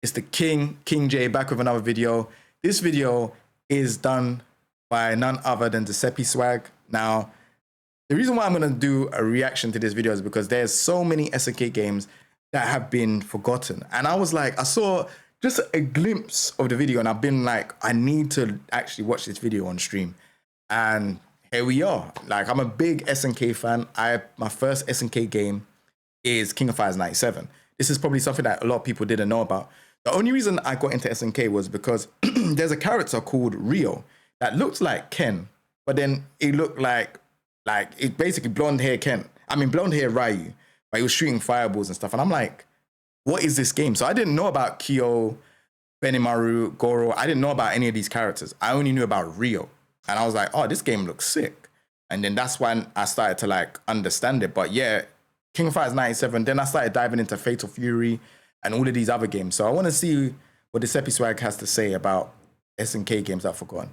It's the King J, back with another video. This video is done by none other than Giuseppe Swag. Now, the reason why I'm going to do a reaction to this video is because there's so many SNK games that have been forgotten. And I was like, I saw just a glimpse of the video and I've been like, I need to actually watch this video on stream. And here we are. Like, I'm a big SNK fan. My first SNK game is King of Fighters 97. This is probably something that a lot of people didn't know about. The only reason I got into SNK was because there's a character called Rio that looks like Ken, but then it looked like it basically blonde hair blonde hair Ryu, but he was shooting fireballs and stuff. And I'm like, what is this game? So I didn't know about Kyo, Benimaru, Goro. I didn't know about any of these characters. I only knew about Rio. And I was like, oh, this game looks sick. And then that's when I started to like understand it. But yeah, King of Fighters 97, then I started diving into Fatal Fury and all of these other games. So I want to see what Giuseppe Swag has to say about SNK games I've forgotten.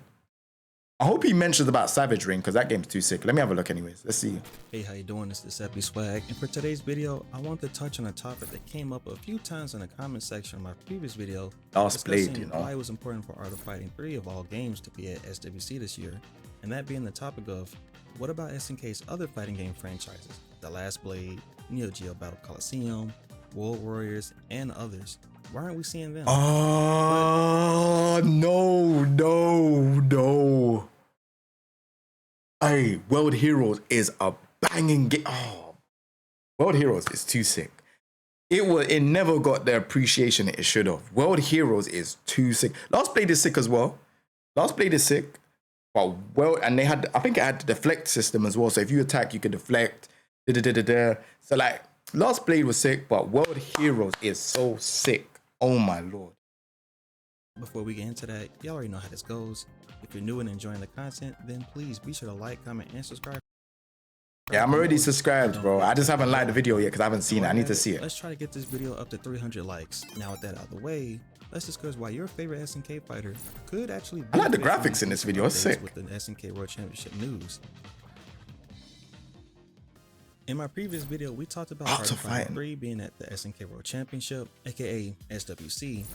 I hope he mentions about Savage Ring, because that game's too sick. Let me have a look anyways. Let's see. Hey, how you doing? It's Giuseppe Swag, and for today's video, I want to touch on a topic that came up a few times in the comment section of my previous video. Last Blade, you know. Why it was important for Art of Fighting 3 of all games to be at SWC this year, and that being the topic of, what about SNK's other fighting game franchises? The Last Blade, Neo Geo Battle Coliseum, World Warriors, and others. Why aren't we seeing them? No. Hey, World Heroes is a banging game. Oh, World Heroes is too sick. It never got the appreciation it should have. World Heroes is too sick. Last Blade is sick as well. Last Blade is sick. But and they had, I think it had the deflect system as well. So if you attack, you could deflect. So like, Last Blade was sick, but World Heroes is so sick. Oh my lord. Before we get into that, y'all already know how this goes. If you're new and enjoying the content, then please be sure to like, comment, and subscribe. Yeah, I'm already subscribed, bro. I just haven't liked the video yet because I haven't seen it. I need to see it. Let's try to get this video up to 300 likes. Now with that out of the way, let's discuss why your favorite SNK fighter could actually be. I like the graphics in this video. It's sick. With the SNK World Championship news. In my previous video, we talked about Art of Fighting 3 being at the SNK World Championship, aka SWC.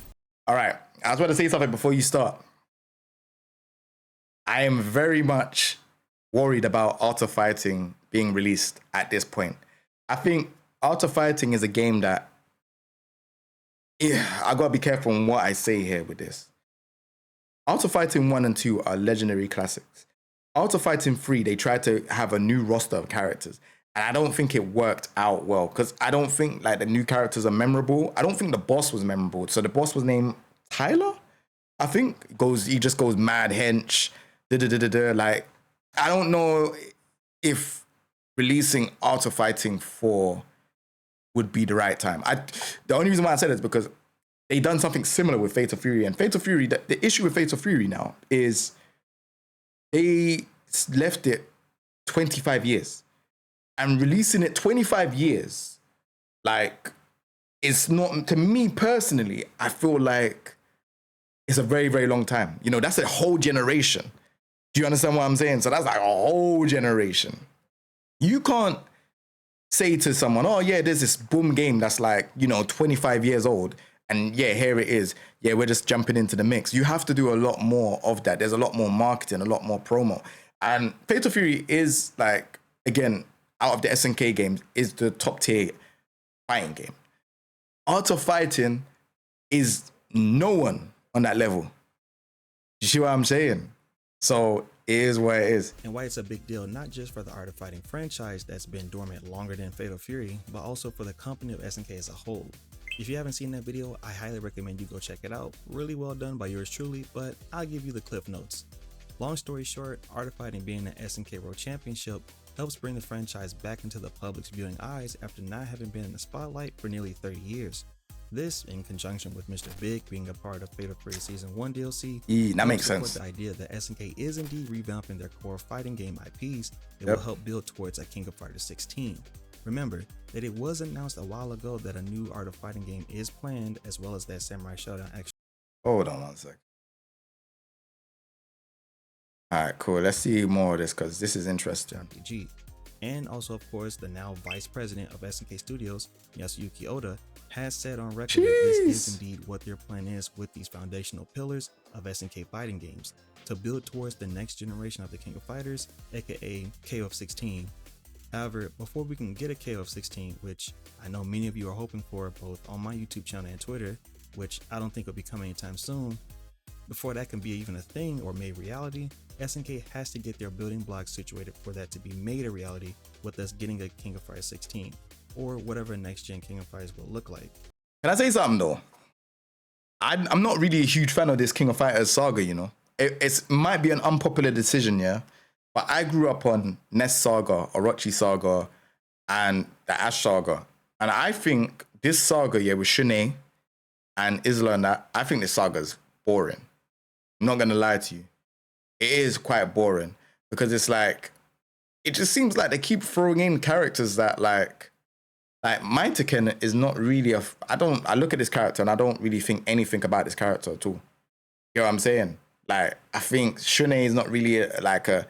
All right, I was about to say something before you start. I am very much worried about Art of Fighting being released at this point. I think Art of Fighting is a game that, I gotta be careful on what I say here with this. Art of Fighting 1 and 2 are legendary classics. Art of Fighting 3, they tried to have a new roster of characters. And I don't think it worked out well, because I don't think like the new characters are memorable. I don't think the boss was memorable. So the boss was named Tyler, I think. He just goes mad hench. Like, I don't know if releasing Art of Fighting 4 would be the right time. The only reason why I said it is because they done something similar with Fatal Fury. And Fatal Fury, the issue with Fatal Fury now is they left it 25 years. And releasing it 25 years, like, it's not, to me personally, I feel like it's a very, very long time. You know, that's a whole generation. Do you understand what I'm saying? So that's like a whole generation. You can't say to someone, oh yeah, there's this boom game that's like, 25 years old. And yeah, here it is. Yeah, we're just jumping into the mix. You have to do a lot more of that. There's a lot more marketing, a lot more promo. And Fatal Fury is like, again, out of the SNK games, is the top tier fighting game. Art of Fighting is no one on that level. You see what I'm saying? So it is what it is. And why it's a big deal, not just for the Art of Fighting franchise that's been dormant longer than Fatal Fury, but also for the company of SNK as a whole. If you haven't seen that video, I highly recommend you go check it out. Really well done by yours truly, but I'll give you the cliff notes. Long story short, Art of Fighting being the SNK World Championship helps bring the franchise back into the public's viewing eyes after not having been in the spotlight for nearly 30 years. This, in conjunction with Mr. Big being a part of Fatal Fury Season 1 DLC, that makes sense. The idea that SNK is indeed revamping their core fighting game IPs that will help build towards a King of Fighters 16. Remember that it was announced a while ago that a new Art of Fighting game is planned, as well as that Samurai Showdown action. Hold on 1 second. All right, cool. Let's see more of this because this is interesting. RPG. And also, of course, the now vice president of SNK Studios, Yasuyuki Oda, has said on record that this is indeed what their plan is with these foundational pillars of SNK fighting games to build towards the next generation of the King of Fighters, aka KOF 16. However, before we can get a KOF 16, which I know many of you are hoping for both on my YouTube channel and Twitter, which I don't think will be coming anytime soon, before that can be even a thing or made reality, SNK has to get their building blocks situated for that to be made a reality, with us getting a King of Fighters 16, or whatever next gen King of Fighters will look like. Can I say something though? I'm not really a huge fan of this King of Fighters saga, you know. It might be an unpopular decision, yeah. But I grew up on Ness Saga, Orochi Saga, and the Ash Saga. And I think this saga, yeah, with Shun'ei and Isla and that, I think this saga's boring. I'm not gonna lie to you. It is quite boring because it's like, it just seems like they keep throwing in characters that like Maitaken is not really I look at this character and I don't really think anything about this character at all. You know what I'm saying? Like, I think Shun'ei is not really a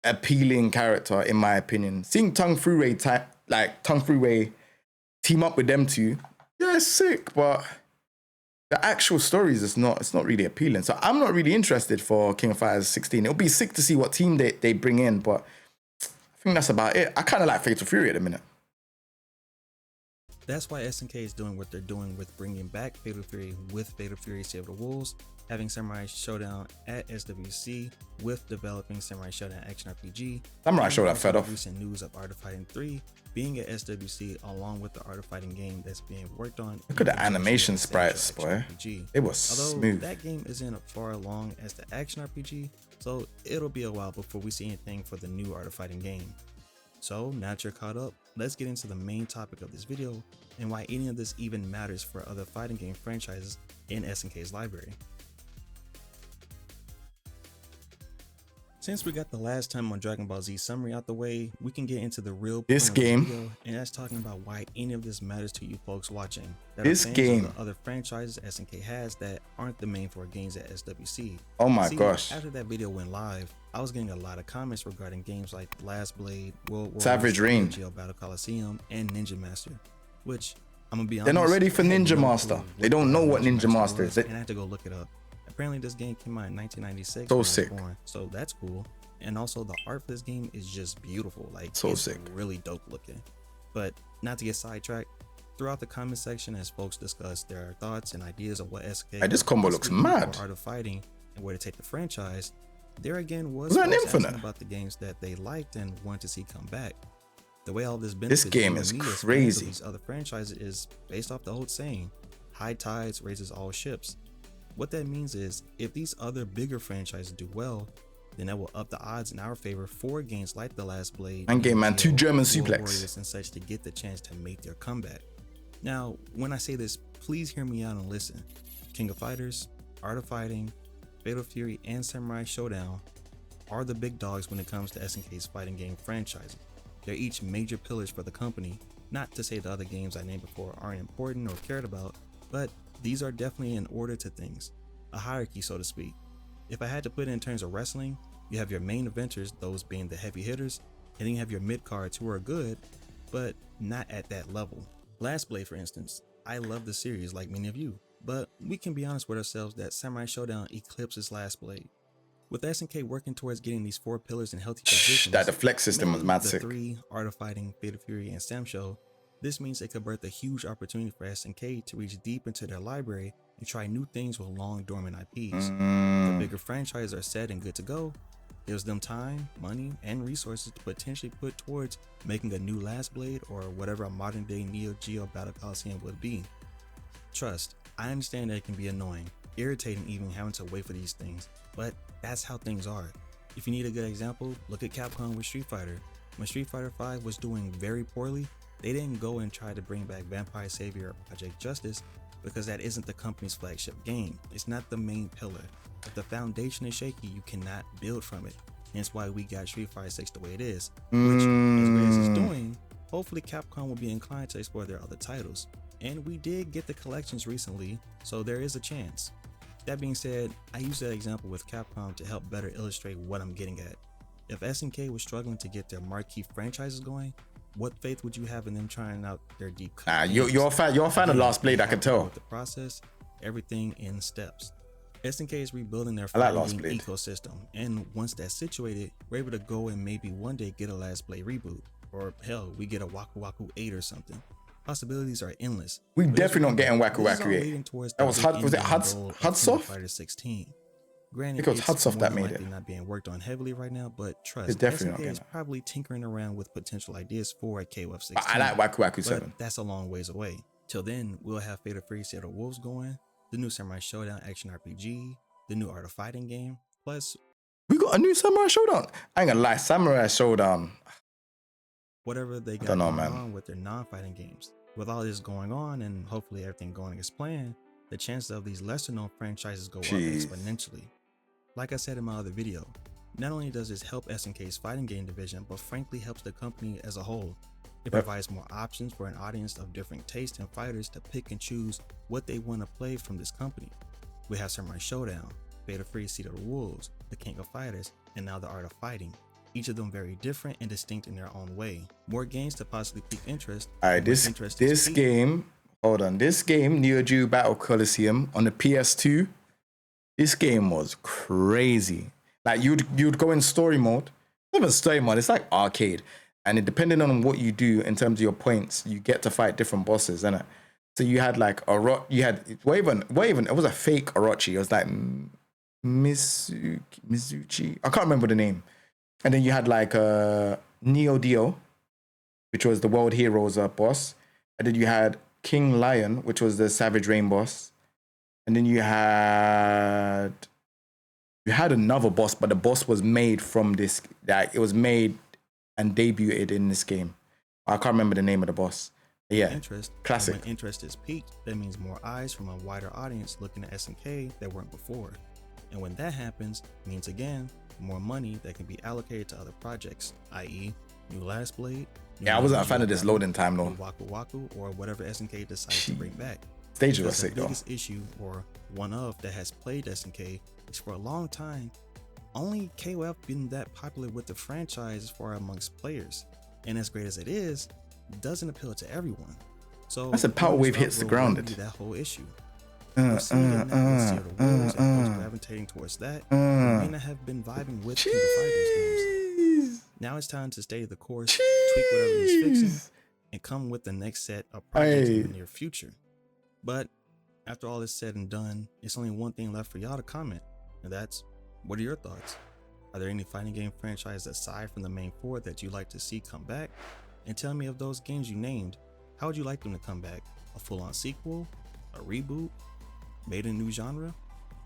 appealing character in my opinion. Seeing Tung Fuwei team up with them two, yeah, it's sick, but the actual stories it's not really appealing. So I'm not really interested for King of Fighters 16. It'll be sick to see what team they bring in, but I think that's about it. I kind of like Fatal Fury at the minute. That's why SNK is doing what they're doing with bringing back Fatal Fury with Fatal Fury Save the Wolves, having Samurai Showdown at SWC, with developing Samurai Showdown Action RPG. Samurai Showdown fed off. Recent news of Art of Fighting 3 being at SWC, along with the Art of Fighting game that's being worked on. Look at the animation sprites, boy. It was smooth. That game isn't far along as the action RPG, so it'll be a while before we see anything for the new Art of Fighting game. So now that you're caught up, let's get into the main topic of this video and why any of this even matters for other fighting game franchises in SNK's library. Since we got the last time on Dragon Ball Z summary out the way, we can get into the real point this game, of the video, and that's talking about why any of this matters to you folks watching. This game, other franchises SNK has that aren't the main 4 games at SWC. Oh my gosh! After that video went live, I was getting a lot of comments regarding games like Last Blade, World War, Savage Reign, Geo Battle Coliseum, and Ninja Master. Which I'm gonna be honest, they're not ready for Ninja Master. They don't know what Ninja Master is. And I had to go look it up. Apparently this game came out in 1996. So sick. So that's cool. And also the art for this game is just beautiful. Like, so it's sick. Really dope looking. But not to get sidetracked, throughout the comment section as folks discuss their thoughts and ideas of what SNK, hey, this combo looks mad. Art of Fighting and where to take the franchise, there again was Infinite about the games that they liked and wanted to see come back. The way all this benefits this game is crazy. These other franchises is based off the old saying, high tides raises all ships. What that means is, if these other bigger franchises do well, then that will up the odds in our favor for games like The Last Blade and Game Man 2 German suplex Warriors and such to get the chance to make their comeback. Now, when I say this, please hear me out and listen. King of Fighters, Art of Fighting, Fatal Fury, and Samurai Showdown are the big dogs when it comes to SNK's fighting game franchises. They're each major pillars for the company, not to say the other games I named before aren't important or cared about, but these are definitely in order to things, a hierarchy so to speak. If I had to put it in terms of wrestling, you have your main eventers, those being the heavy hitters, and then you have your mid cards who are good, but not at that level. Last Blade, for instance, I love the series like many of you, but we can be honest with ourselves that Samurai Showdown eclipses Last Blade. With SNK working towards getting these 4 pillars in healthy positions, that deflect system was mad sick. The 3, Art of Fighting, Fatal Fury, and Sam Show, this means it could birth a huge opportunity for SNK to reach deep into their library and try new things with long dormant IPs. The bigger franchises are set and good to go. Gives them time, money, and resources to potentially put towards making a new Last Blade or whatever a modern day Neo Geo Battle Coliseum would be. Trust, I understand that it can be annoying, irritating even having to wait for these things, but that's how things are. If you need a good example, look at Capcom with Street Fighter. When Street Fighter V was doing very poorly, they didn't go and try to bring back Vampire Savior or Project Justice because that isn't the company's flagship game. It's not the main pillar. If the foundation is shaky, you cannot build from it. Hence why we got Street Fighter 6 the way it is, which, as great as it's doing, hopefully Capcom will be inclined to explore their other titles. And we did get the collections recently, so there is a chance. That being said, I use that example with Capcom to help better illustrate what I'm getting at. If SNK was struggling to get their marquee franchises going, what faith would you have in them trying out their deep cut? You're a fan of Last Blade, I can tell. With the process, everything in steps. SNK is rebuilding their I like fighting Last game Blade. ecosystem, and once that's situated, we're able to go and maybe one day get a Last Blade reboot, or hell, we get a Waku Waku 8 or something. Possibilities are endless. We But definitely not getting Waku this is all Waku 8. leading towards That the was big Hud, was it end-game goal of King of Hudsoft? Fighters 16. I Granted, think it was it's Hudsoft more that than made likely it. not being worked on heavily right now, but trust, It's definitely not SNK getting is it. probably tinkering around with potential ideas for a KOF 16. But I like Waku Waku 7. But that's a long ways away. Till then, we'll have Fate of Free Seattle Wolves going, the new Samurai Showdown action RPG, the new Art of Fighting game, plus We got a new Samurai Showdown. I ain't gonna lie, Samurai Showdown. whatever they got don't know, going man. on with their non-fighting games. With all this going on and hopefully everything going as planned, the chances of these lesser known franchises go up exponentially. Like I said in my other video, not only does this help SNK's fighting game division, but frankly helps the company as a whole. It provides more options for an audience of different tastes and fighters to pick and choose what they want to play from this company. We have Samurai Showdown, Fate of Free Seat of the Wolves, the King of Fighters, and now the Art of Fighting. Each of them very different and distinct in their own way. More games to possibly pique interest. Alright, this game, hold on, this game, Neo Geo Battle Coliseum on the PS2, this game was crazy. Like you'd go in story mode, not even story mode, it's like arcade. And depending on what you do in terms of your points, you get to fight different bosses, innit? So you had like it was a fake Orochi. It was like Mizuchi. I can't remember the name. And then you had like Neo Dio, which was the World Heroes boss. And then you had King Lion, which was the Savage Rain boss. And then you had another boss, but the boss was made from this. Like it was made and debuted in this game. I can't remember the name of the boss. But yeah, classic. When interest is peaked, that means more eyes from a wider audience looking at SNK that weren't before. And when that happens, it means again, more money that can be allocated to other projects, i.e. new Last Blade. Yeah, I wasn't a fan of this loading time though. Waku Waku, or whatever SNK decides to bring back. Stage was sick though. The though. biggest issue, or one of, that has played SNK is for a long time, only KOF been that popular with the franchise as far amongst players. And as great as it is, it doesn't appeal to everyone. So that's a power wave hits the ground. That whole issue. Gravitating towards that, you may not have been vibing with King of Fighters games. Now it's time to stay the course, tweak whatever needs fixing, and come with the next set of projects in the near future. But after all is said and done, it's only one thing left for y'all to comment, and that's, what are your thoughts? Are there any fighting game franchises aside from the main four that you'd like to see come back? And tell me, of those games you named, how would you like them to come back? A full-on sequel? A reboot? Made in a new genre?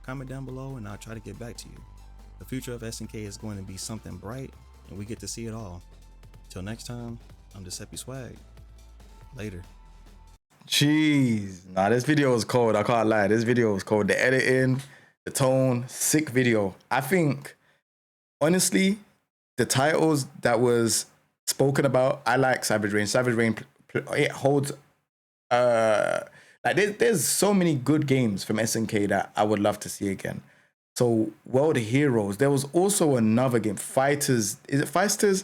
Comment down below and I'll try to get back to you. The future of SNK is going to be something bright, and we get to see it all. Till next time, I'm Giuseppe Swag. Later. Jeez, nah, this video was cold. I can't lie. This video was cold. The editing, the tone, sick video. I think, honestly, the titles that was spoken about, I like Savage Rain. Savage Rain, it holds, like there's so many good games from SNK that I would love to see again. So World Heroes, there was also another game, Fighters, is it Fighters?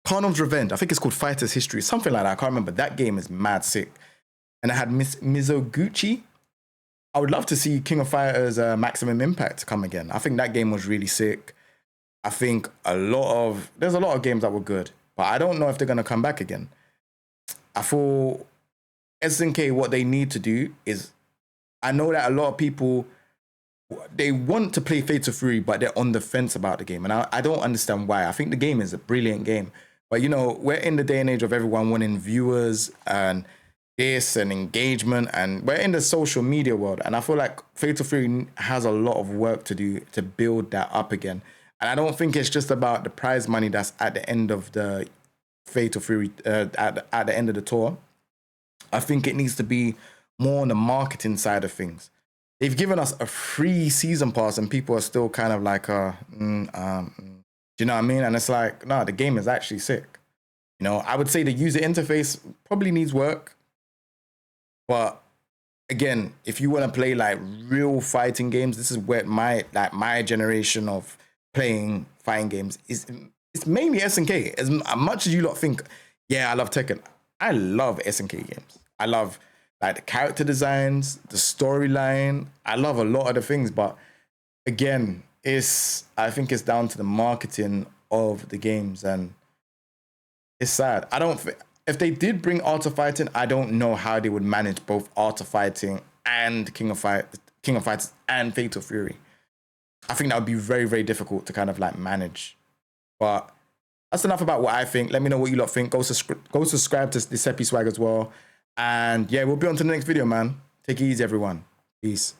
Carnum's Revenge. I think it's called Fighters History, something like that. I can't remember. That game is mad sick. And I had Mizoguchi. I would love to see King of Fighters Maximum Impact come again. I think that game was really sick. I think there's a lot of games that were good, but I don't know if they're going to come back again. I thought SNK, what they need to do is, I know that a lot of people, they want to play Fatal Fury, but they're on the fence about the game. And I don't understand why. I think the game is a brilliant game. But, you know, we're in the day and age of everyone wanting viewers and this and engagement. And we're in the social media world. And I feel like Fatal Fury has a lot of work to do to build that up again. And I don't think it's just about the prize money that's at the end of the Fatal Fury, at the end of the tour. I think it needs to be more on the marketing side of things. They've given us a free season pass and people are still kind of like, do you know what I mean? And it's like, no, the game is actually sick. You know, I would say the user interface probably needs work. But again, if you want to play like real fighting games, this is where my generation of playing fighting games is. It's mainly SNK. As much as you lot think, yeah, I love Tekken. I love SNK games. I love like the character designs, the storyline. I love a lot of the things, but again, I think it's down to the marketing of the games, and it's sad. If they did bring Art of Fighting, I don't know how they would manage both Art of Fighting and King of Fighters and Fatal Fury. I think that would be very, very difficult to kind of like manage. But that's enough about what I think. Let me know what you lot think. Go subscribe to the Seppi Swag as well. And yeah, we'll be on to the next video, man. Take it easy, everyone. Peace.